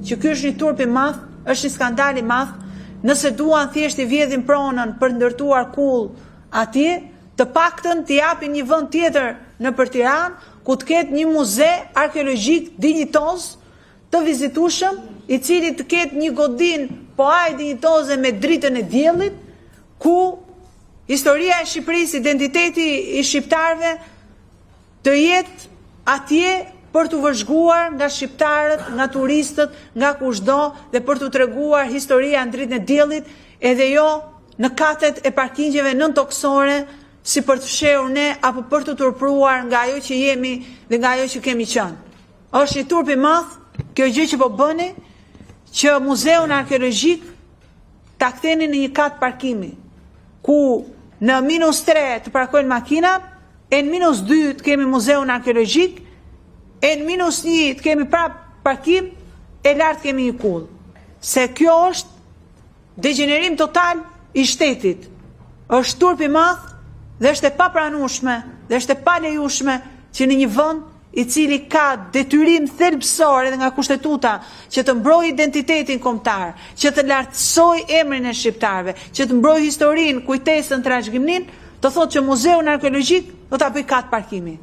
që ky është një turp i madh, është një skandal i madh. Nëse duan thjesht i vjedhin pronën për ndërtuar kull atje, të paktën të japin një vend tjetër nëpër Tiranë, ku të ketë një muze arkeologjik dinjitoz të vizitueshëm, i cili të ketë një godin po aq dinjitoze me dritën e diellit, ku historia e Shqipërisë, identiteti i shqiptarëve të jetë atje për të vëzhguar nga shqiptarët, nga turistët, nga kushdo dhe për të treguar historia në dritën e diellit, edhe jo në katet e parkingjeve nëntoksore, si për të fshehur ne apo për të turpruar nga ajo që jemi dhe nga ajo që kemi qenë. Është një turp i madh, kjo gjë që po bëni, që muzeun arkeologjik ta ktheni në një kat parkimi, ku në -3 të parkojnë makina, e në -2 të kemi muzeun arkeologjik, e në -1 të kemi prap parkim, e lart kemi një kull. Se kjo është degenerim total i shtetit. Është turp i madh dhe është e papranueshme dhe është e palejueshme që në një vend i cili ka detyrim thelbësor edhe nga kushtetuta që të mbrojë identitetin kombëtar, që të lartësojë emrin e shqiptarëve, që të mbrojë historinë, kujtesën, trashëgiminë, të thotë që muzeun arkeologjik do ta bëj kat parkimi.